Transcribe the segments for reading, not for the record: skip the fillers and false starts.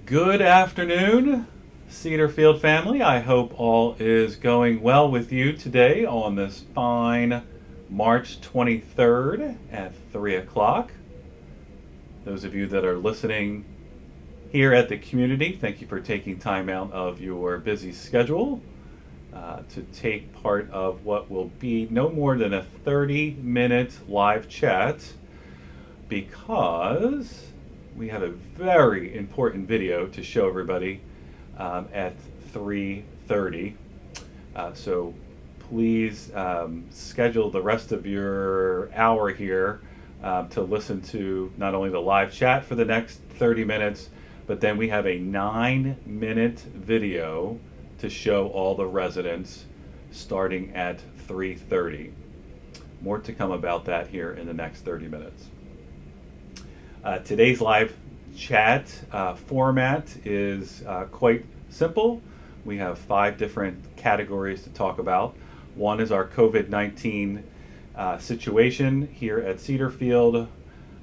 Good afternoon, Cedarfield family. I hope all is going well with you today on this fine March 23rd at 3 o'clock. Those of you that are listening here at the community, thank you for taking time out of your busy schedule to take part of what will be no more than a 30-minute live chat because we have a very important video to show everybody at 3:30. So please schedule the rest of your hour here to listen to not only the live chat for the next 30 minutes, but then we have a 9-minute video to show all the residents starting at 3:30. More to come about that here in the next 30 minutes. Today's live chat format is quite simple. We have 5 different categories to talk about. One is our COVID-19 situation here at Cedarfield,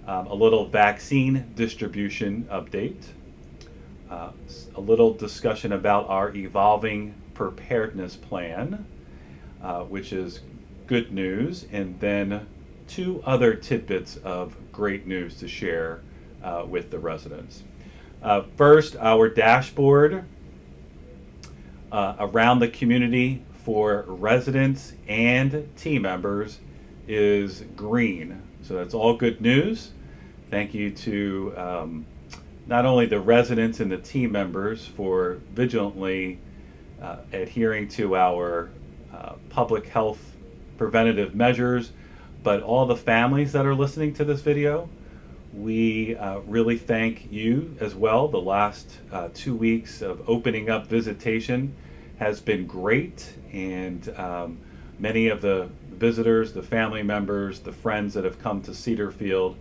a little vaccine distribution update, a little discussion about our evolving preparedness plan, which is good news, and then 2 other tidbits of great news to share with the residents. First, our dashboard around the community for residents and team members is green. So that's all good news. Thank you to not only the residents and the team members for vigilantly adhering to our public health preventative measures, but all the families that are listening to this video. We really thank you as well. The last 2 weeks of opening up visitation has been great, and many of the visitors, the family members, the friends that have come to Cedarfield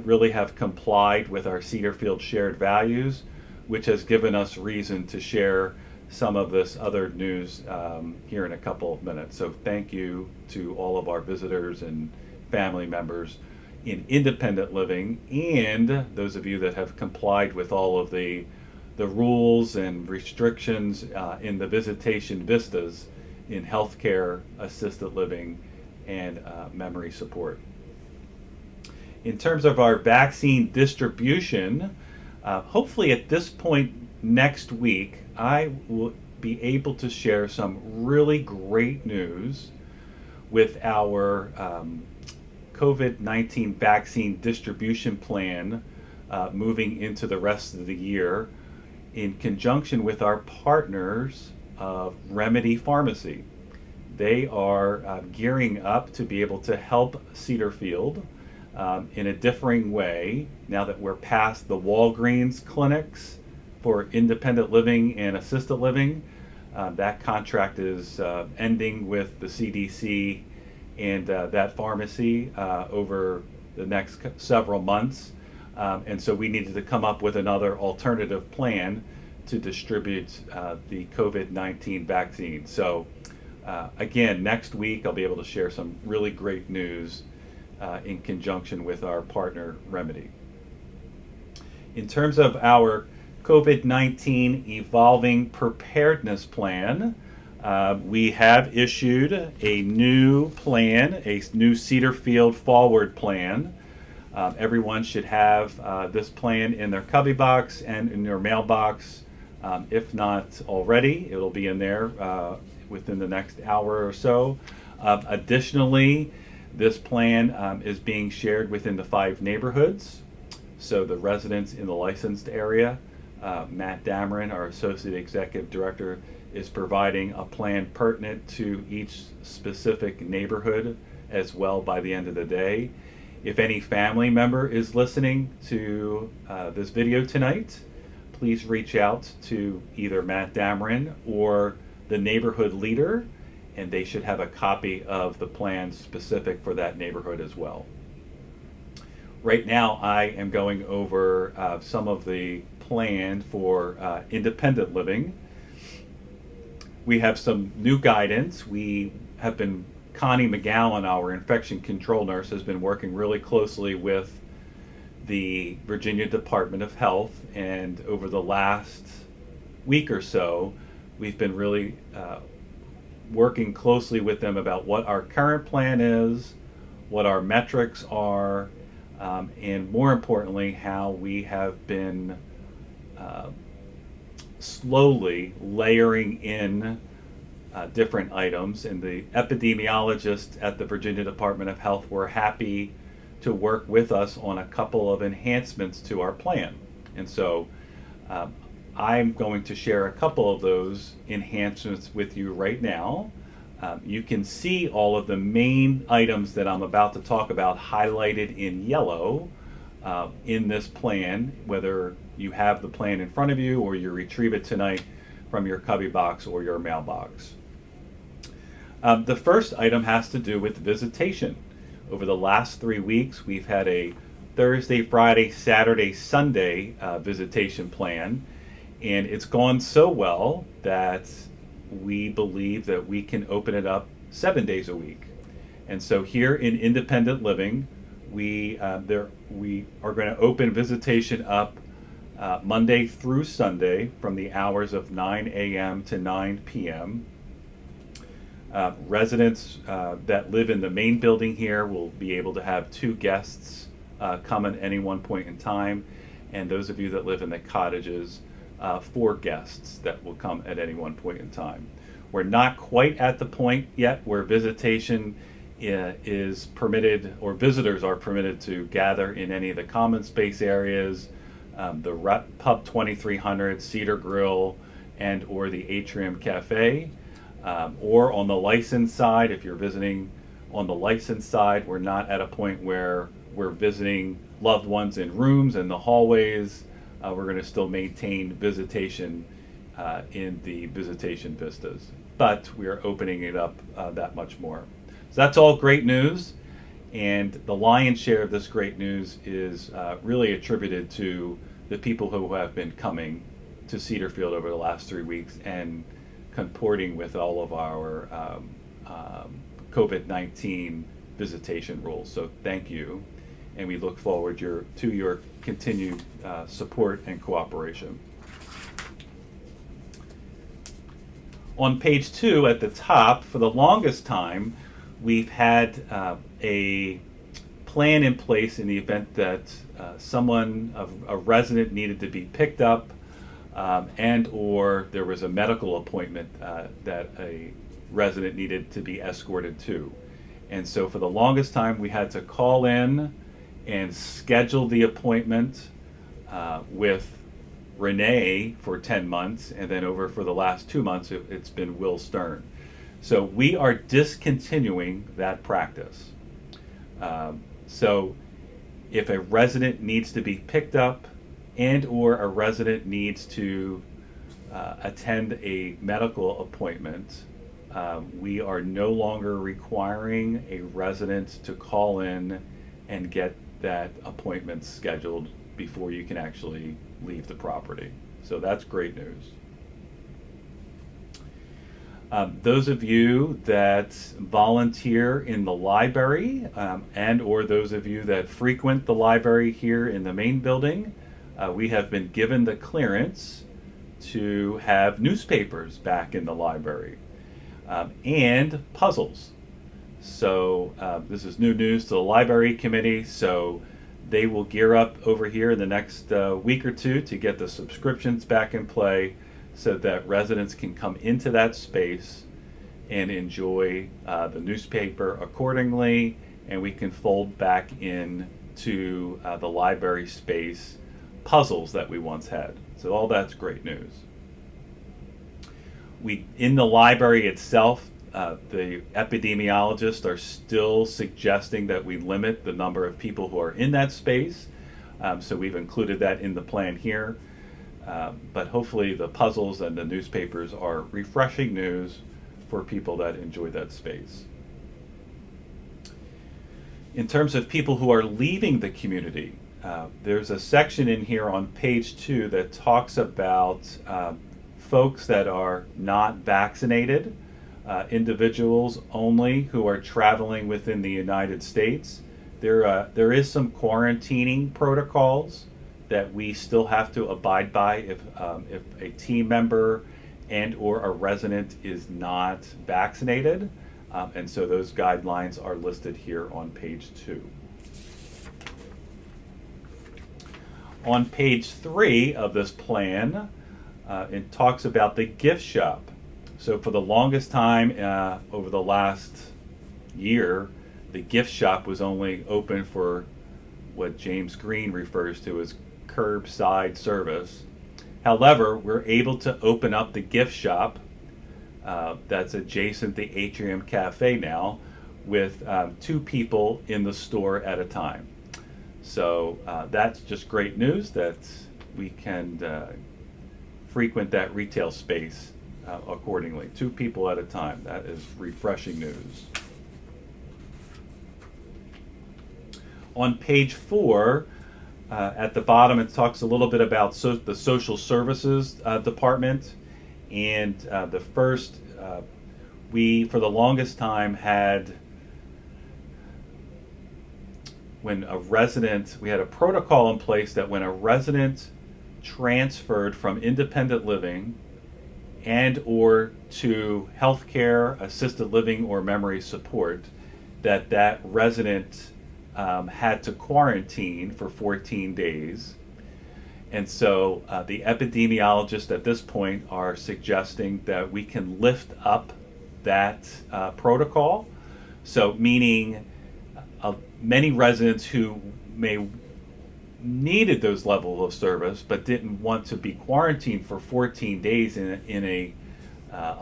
really have complied with our Cedarfield shared values, which has given us reason to share some of this other news here in a couple of minutes. So thank you to all of our visitors and family members in independent living, and those of you that have complied with all of the rules and restrictions in the visitation vistas in healthcare, assisted living, and memory support. In terms of our vaccine distribution, hopefully at this point next week, I will be able to share some really great news with our COVID-19 vaccine distribution plan moving into the rest of the year in conjunction with our partners of Remedy Pharmacy. They are gearing up to be able to help Cedarfield in a differing way now that we're past the Walgreens clinics for independent living and assisted living. That contract is ending with the CDC and that pharmacy over the next several months. And so we needed to come up with another alternative plan to distribute the COVID-19 vaccine. So again, next week I'll be able to share some really great news in conjunction with our partner Remedy. In terms of our COVID-19 evolving preparedness plan, we have issued a new plan, a new Cedarfield Forward plan. Everyone should have this plan in their cubby box and in their mailbox. If not already, it'll be in there within the next hour or so. Additionally, this plan is being shared within the 5 neighborhoods. So the residents in the licensed area, Matt Dameron, our Associate Executive Director, is providing a plan pertinent to each specific neighborhood as well by the end of the day. If any family member is listening to this video tonight, please reach out to either Matt Dameron or the neighborhood leader, and they should have a copy of the plan specific for that neighborhood as well. Right now, I am going over some of the plan for independent living. We have some new guidance. We have been Connie McGowan, our infection control nurse, has been working really closely with the Virginia Department of Health, and over the last week or so, we've been really working closely with them about what our current plan is, what our metrics are, and more importantly, how we have been slowly layering in different items. And the epidemiologists at the Virginia Department of Health were happy to work with us on a couple of enhancements to our plan. And so I'm going to share a couple of those enhancements with you right now. You can see all of the main items that I'm about to talk about highlighted in yellow in this plan, whether you have the plan in front of you or you retrieve it tonight from your cubby box or your mailbox. The first item has to do with visitation. Over the last 3 weeks, we've had a Thursday, Friday, Saturday, Sunday visitation plan, and it's gone so well that we believe that we can open it up 7 days a week. And so here in Independent Living, we are going to open visitation up Monday through Sunday from the hours of 9 a.m. to 9 p.m. Residents that live in the main building here will be able to have 2 guests come at any one point in time, and those of you that live in the cottages, 4 guests that will come at any one point in time. We're not quite at the point yet where visitation is permitted, or visitors are permitted to gather in any of the common space areas, the Pub 2300, Cedar Grill, and or the Atrium Cafe. Or on the license side, if you're visiting on the license side, we're not at a point where we're visiting loved ones in rooms and the hallways. We're going to still maintain visitation in the visitation vistas, but we are opening it up that much more. So that's all great news, and the lion's share of this great news is really attributed to the people who have been coming to Cedarfield over the last 3 weeks and comporting with all of our COVID-19 visitation rules. So thank you, and we look forward to your continued support and cooperation. On page 2 at the top, for the longest time, we've had a plan in place in the event that a resident needed to be picked up and or there was a medical appointment that a resident needed to be escorted to. And so for the longest time, we had to call in and schedule the appointment with Renee for 10 months, and then over for the last 2 months, it's been Will Stern. So we are discontinuing that practice. So if a resident needs to be picked up and or a resident needs to attend a medical appointment, we are no longer requiring a resident to call in and get that appointment scheduled before you can actually leave the property. So that's great news. Those of you that volunteer in the library and or those of you that frequent the library here in the main building, we have been given the clearance to have newspapers back in the library and puzzles. So this is new news to the library committee, so they will gear up over here in the next week or two to get the subscriptions back in play so that residents can come into that space and enjoy the newspaper accordingly, and we can fold back in to the library space puzzles that we once had. So all that's great news. In the library itself, the epidemiologists are still suggesting that we limit the number of people who are in that space. So we've included that in the plan here. But hopefully the puzzles and the newspapers are refreshing news for people that enjoy that space. In terms of people who are leaving the community, there's a section in here on page 2 that talks about folks that are not vaccinated, individuals only who are traveling within the United States. There is some quarantining protocols that we still have to abide by if a team member and or a resident is not vaccinated. And so those guidelines are listed here on page 2. On page 3 of this plan, it talks about the gift shop. So for the longest time, over the last year, the gift shop was only open for what James Green refers to as curbside service. However, we're able to open up the gift shop that's adjacent to the Atrium Cafe now with 2 people in the store at a time. So that's just great news that we can frequent that retail space accordingly. 2 people at a time. That is refreshing news. On page 4, at the bottom, it talks a little bit about the social services department. And the first, we for the longest time had, when a resident, we had a protocol in place that when a resident transferred from independent living and or to healthcare, assisted living, or memory support, that resident had to quarantine for 14 days. And so the epidemiologists at this point are suggesting that we can lift up that protocol. So meaning many residents who may needed those levels of service but didn't want to be quarantined for 14 days in a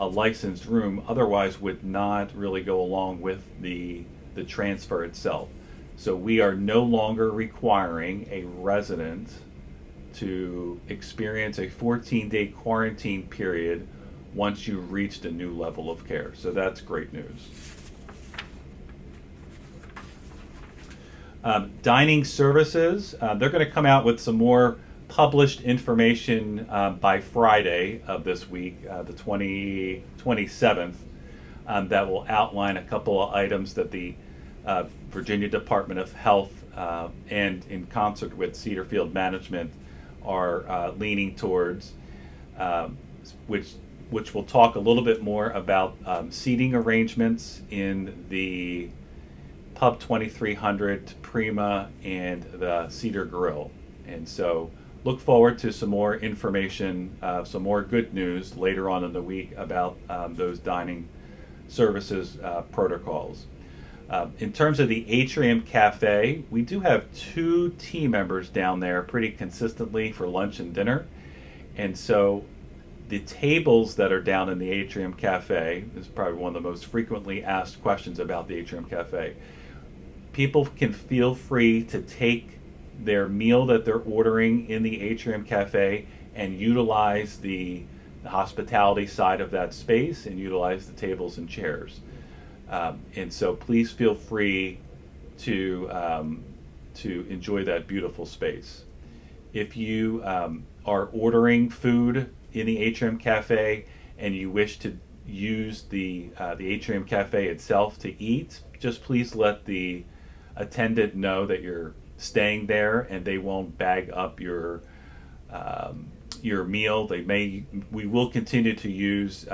licensed room otherwise would not really go along with the transfer itself. So we are no longer requiring a resident to experience a 14-day quarantine period once you've reached a new level of care. So that's great news. Dining services, they're going to come out with some more published information by Friday of this week, the 27th, that will outline a couple of items that the Virginia Department of Health and in concert with Cedar Field Management are leaning towards, which will talk a little bit more about seating arrangements in the Pub 2300, Prima, and the Cedar Grill. And so look forward to some more information, some more good news later on in the week about those dining services protocols. In terms of the Atrium Cafe, we do have 2 team members down there pretty consistently for lunch and dinner. And so the tables that are down in the Atrium Cafe, this is probably one of the most frequently asked questions about the Atrium Cafe. People can feel free to take their meal that they're ordering in the Atrium Cafe and utilize the hospitality side of that space and utilize the tables and chairs. And so please feel free to enjoy that beautiful space. If you are ordering food in the Atrium Cafe and you wish to use the Atrium Cafe itself to eat, just please let the attendant know that you're staying there and they won't bag up your meal. We will continue to use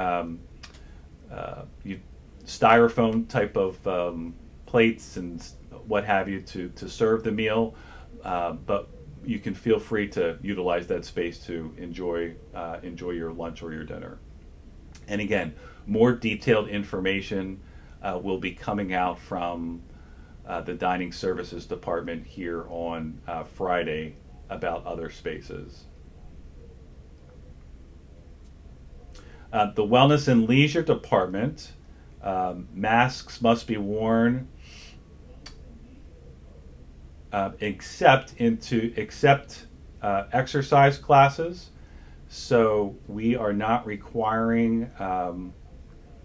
styrofoam type of plates and what have you to serve the meal, but you can feel free to utilize that space to enjoy your lunch or your dinner. And again, more detailed information will be coming out from the Dining Services Department here on Friday about other spaces. The Wellness and Leisure Department, masks must be worn except exercise classes. So we are not requiring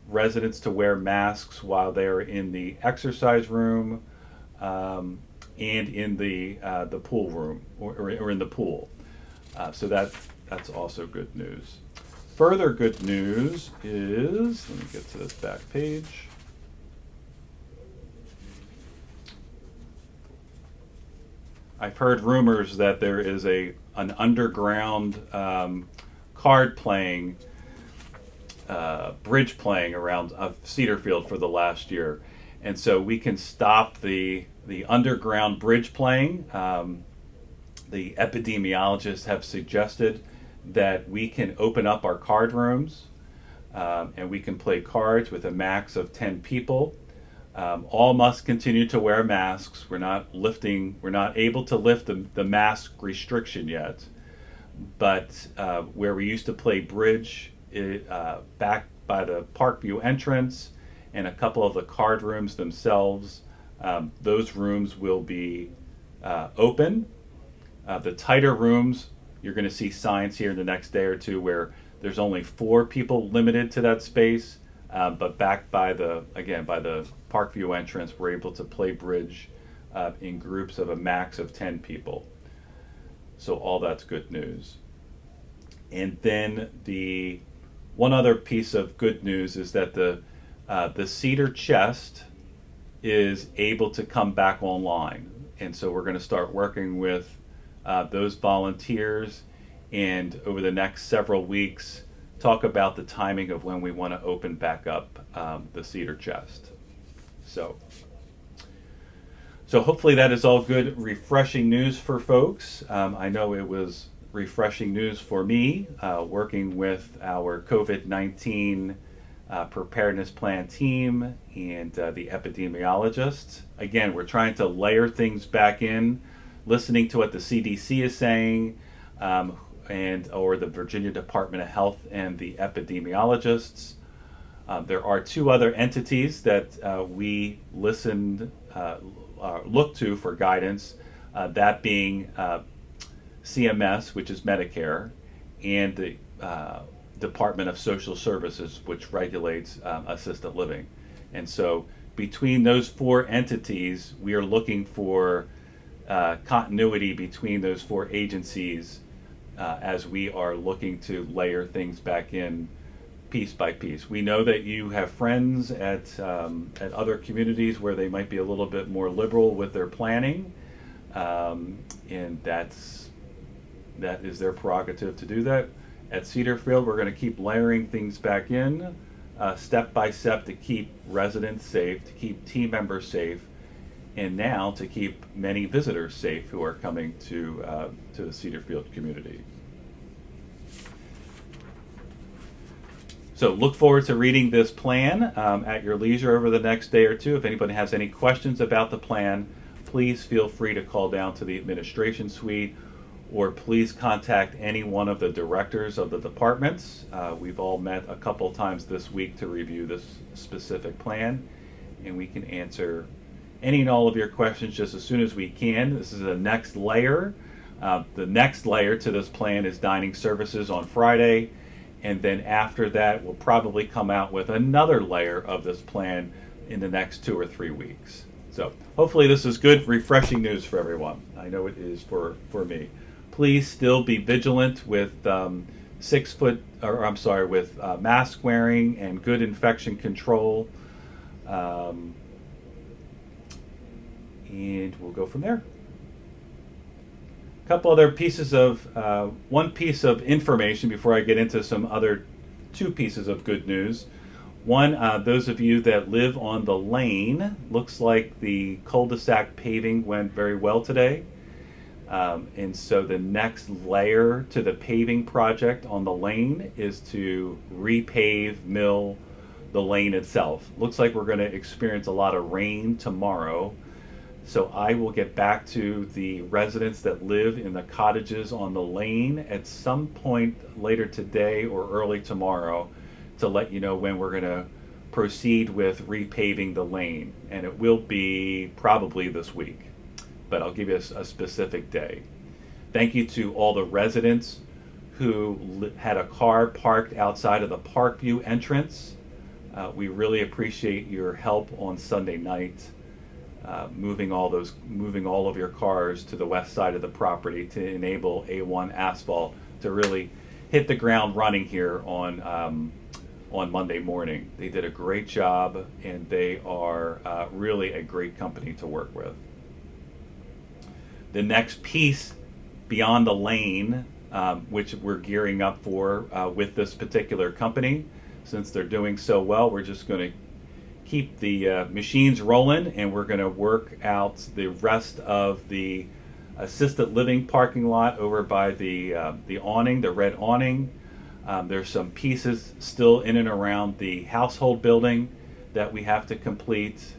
residents to wear masks while they are in the exercise room and in the pool room or in the pool. So that's also good news. Further good news is, let me get to this back page. I've heard rumors that there is an underground card playing, bridge playing around Cedar Field for the last year, and so we can stop the underground bridge playing. The epidemiologists have suggested that we can open up our card rooms, and we can play cards with a max of 10 people. All must continue to wear masks. We're not able to lift the mask restriction yet. But where we used to play bridge, back by the Parkview entrance and a couple of the card rooms themselves, those rooms will be open. The tighter rooms, you're going to see signs here in the next day or two where there's only 4 people limited to that space. But back by the Parkview entrance, we're able to play bridge in groups of a max of 10 people. So all that's good news. And then the one other piece of good news is that the Cedar Chest is able to come back online. And so we're going to start working with those volunteers, and over the next several weeks, talk about the timing of when we want to open back up the Cedar Chest. So hopefully that is all good, refreshing news for folks. I know it was refreshing news for me, working with our COVID-19 preparedness plan team and the epidemiologists. Again, we're trying to layer things back in, listening to what the CDC is saying, or the Virginia Department of Health and the epidemiologists. There are 2 other entities that we look to for guidance, that being CMS, which is Medicare, and the Department of Social Services, which regulates assisted living. And so between those 4 entities, we are looking for continuity between those 4 agencies as we are looking to layer things back in piece by piece. We know that you have friends at other communities where they might be a little bit more liberal with their planning, and that is their prerogative to do that. At Cedar Field, we're going to keep layering things back in step by step to keep residents safe, to keep team members safe, and now to keep many visitors safe who are coming to the Cedar Field community. So look forward to reading this plan at your leisure over the next day or two. If anybody has any questions about the plan, please feel free to call down to the administration suite, or please contact any one of the directors of the departments. We've all met a couple times this week to review this specific plan, and we can answer any and all of your questions just as soon as we can. This is the next layer. The next layer to this plan is dining services on Friday, and then after that we'll probably come out with another layer of this plan in the next 2 or 3 weeks. So hopefully this is good, refreshing news for everyone. I know it is for me. Please still be vigilant with with mask wearing and good infection control. And we'll go from there. A couple other pieces of, one piece of information before I get into some other 2 pieces of good news. One, those of you that live on the lane, looks like the cul-de-sac paving went very well today. And so the next layer to the paving project on the lane is to repave, mill the lane itself. Looks like we're going to experience a lot of rain tomorrow. So I will get back to the residents that live in the cottages on the lane at some point later today or early tomorrow to let you know when we're going to proceed with repaving the lane. And it will be probably this week, but I'll give you a specific day. Thank you to all the residents who had a car parked outside of the Parkview entrance. We really appreciate your help on Sunday night. Moving all of your cars to the west side of the property to enable A1 Asphalt to really hit the ground running here on Monday morning. They did a great job, and they are really a great company to work with. The next piece beyond the lane, which we're gearing up for with this particular company, since they're doing so well, we're just going to keep the machines rolling, and we're going to work out the rest of the assisted living parking lot over by the awning, the red awning. There's some pieces still in and around the household building that we have to complete.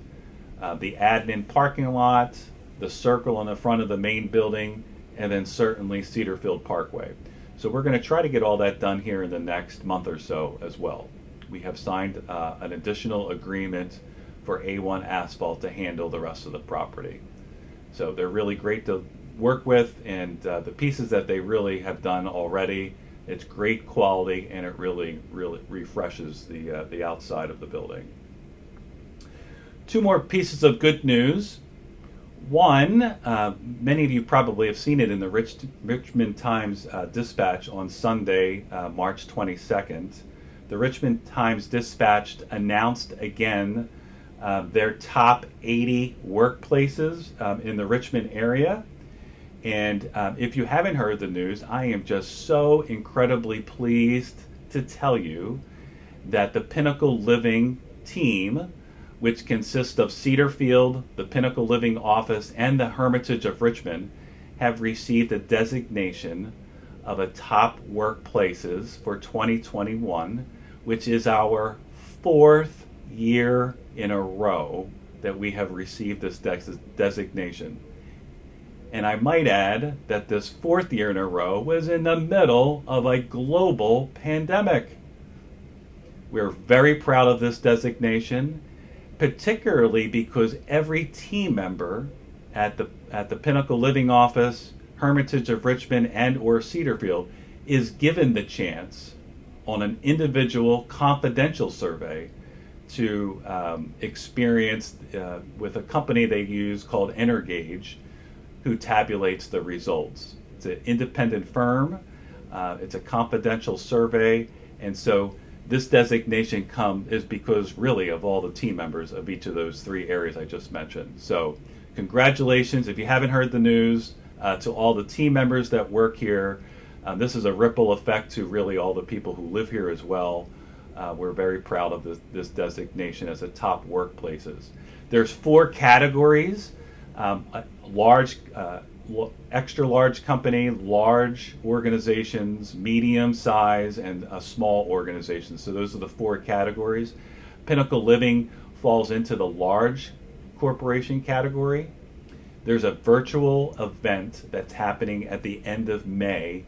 The admin parking lot, the circle in the front of the main building, and then certainly Cedarfield Parkway. So we're going to try to get all that done here in the next month or so as well. We have signed an additional agreement for A1 Asphalt to handle the rest of the property. So they're really great to work with, and the pieces that they really have done already, it's great quality, and it really refreshes the outside of the building. Two more pieces of good news. One, many of you probably have seen it in the Richmond Times Dispatch on Sunday, March 22nd. The Richmond Times Dispatch announced again their top 80 workplaces in the Richmond area. And if you haven't heard the news, I am just so incredibly pleased to tell you that the Pinnacle Living team, which consists of Cedarfield, the Pinnacle Living office, and the Hermitage of Richmond, have received a designation of a top workplaces for 2021, which is our 4th year in a row that we have received this designation. And I might add that this 4th year in a row was in the middle of a global pandemic. We're very proud of this designation, particularly because every team member at the Pinnacle Living office, Hermitage of Richmond, and or Cedarfield is given the chance on an individual confidential survey to experience with a company they use called Energage, who tabulates the results. It's an independent firm. It's a confidential survey, and so this designation is because really of all the team members of each of those 3 areas I just mentioned. So congratulations, if you haven't heard the news, to all the team members that work here. This is a ripple effect to really all the people who live here as well. We're very proud of this designation as a top workplaces. There's 4 categories: large, extra large company, large organizations, medium size, and small organizations. So those are the 4 categories. Pinnacle Living falls into the large corporation category. There's a virtual event that's happening at the end of May,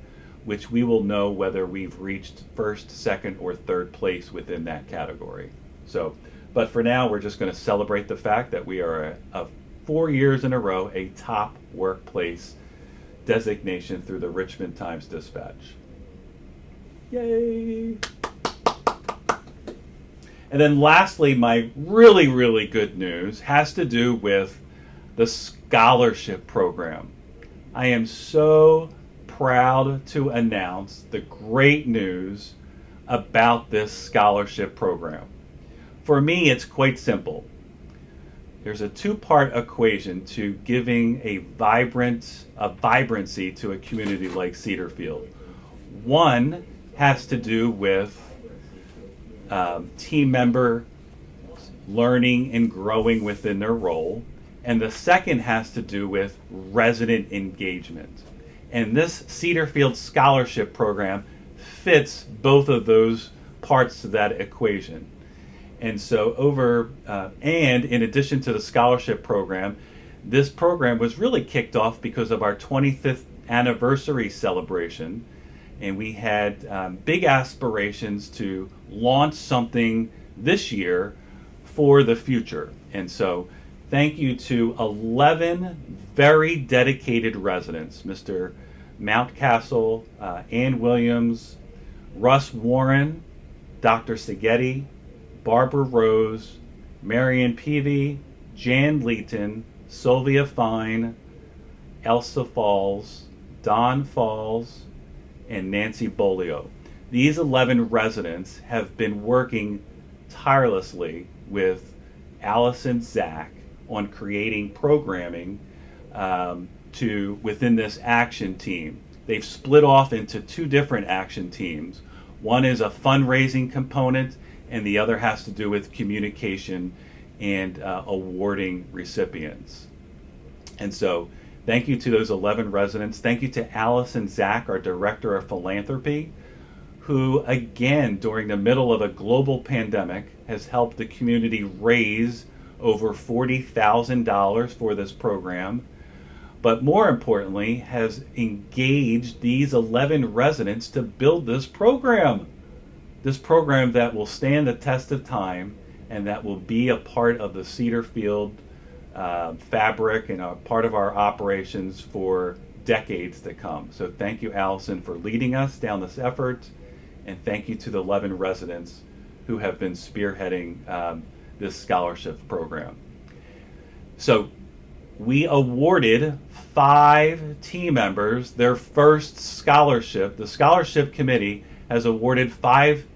which we will know whether we've reached 1st, 2nd, or 3rd place within that category. So, but for now, we're just going to celebrate the fact that we are 4 years in a row a top workplace designation through the Richmond Times Dispatch. Yay! And then lastly, my really good news has to do with the scholarship program. I am so proud to announce the great news about this scholarship program. For me, it's quite simple. There's a 2-part equation to giving a vibrancy to a community like Cedarfield. One has to do with team member learning and growing within their role, and the second has to do with resident engagement. And this Cedarfield Scholarship Program fits both of those parts of that equation. And so and in addition to the scholarship program, this program was really kicked off because of our 25th anniversary celebration. And we had big aspirations to launch something this year for the future. And so thank you to 11 very dedicated residents, Mr. Mountcastle, Ann Williams, Russ Warren, Dr. Seghetti, Barbara Rose, Marion Peavy, Jan Leeton, Sylvia Fine, Elsa Falls, Don Falls, and Nancy Bolio. These 11 residents have been working tirelessly with Allison Zach on creating programming within this action team. They've split off into two different action teams. One is a fundraising component, and the other has to do with communication and awarding recipients. And so thank you to those 11 residents. Thank you to Allison Zach, our Director of Philanthropy, who, again, during the middle of a global pandemic, has helped the community raise over $40,000 for this program, but more importantly, has engaged these 11 residents to build this program that will stand the test of time and that will be a part of the Cedar Field fabric and a part of our operations for decades to come. So thank you, Allison, for leading us down this effort, and thank you to the 11 residents who have been spearheading this scholarship program. So we awarded 5 team members their first scholarship. The scholarship committee has awarded 5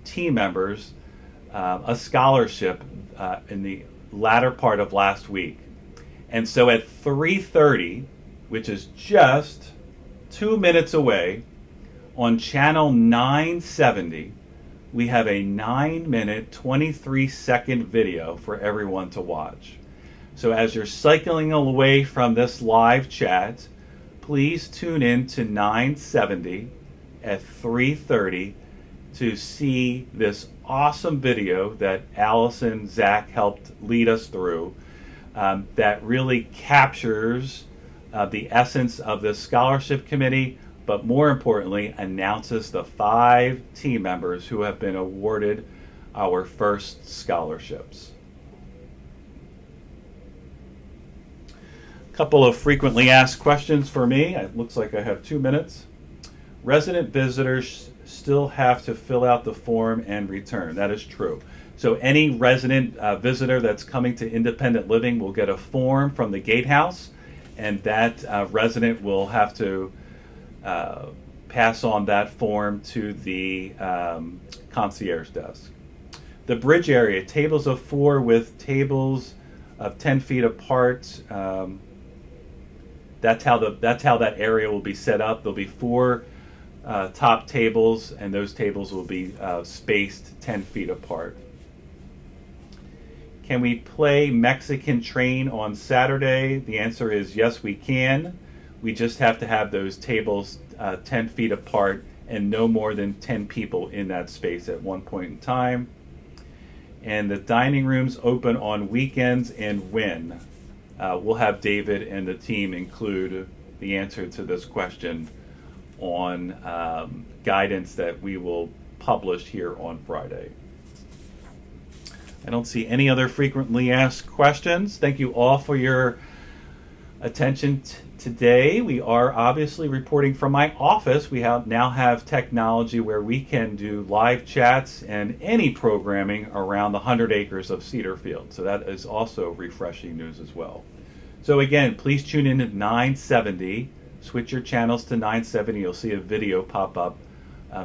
team members a scholarship in the latter part of last week. And so at 3:30, which is just 2 minutes away, on channel 970, we have a 9-minute, 23-second video for everyone to watch. So as you're cycling away from this live chat, please tune in to 970 at 3:30 to see this awesome video that Allison Zach helped lead us through that really captures the essence of this scholarship committee, but more importantly, announces the 5 team members who have been awarded our first scholarships. A couple of frequently asked questions for me. It looks like I have 2 minutes. Resident visitors still have to fill out the form and return. That is true. So any resident visitor that's coming to independent living will get a form from the gatehouse, and that resident will have to pass on that form to the concierge desk. The bridge area, tables of 4 with tables of 10 feet apart. That's how that area will be set up. There'll be 4 top tables, and those tables will be spaced 10 feet apart. Can we play Mexican Train on Saturday? The answer is yes, we can. We just have to have those tables 10 feet apart and no more than 10 people in that space at one point in time. And the dining rooms open on weekends and when? We'll have David and the team include the answer to this question on guidance that we will publish here on Friday. I don't see any other frequently asked questions. Thank you all for your attention today. We are obviously reporting from my office. We now have technology where we can do live chats and any programming around the 100 acres of Cedar Field. So that is also refreshing news as well. So again, please tune in at 970. Switch your channels to 970. You'll see a video pop up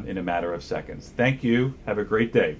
in a matter of seconds. Thank you. Have a great day.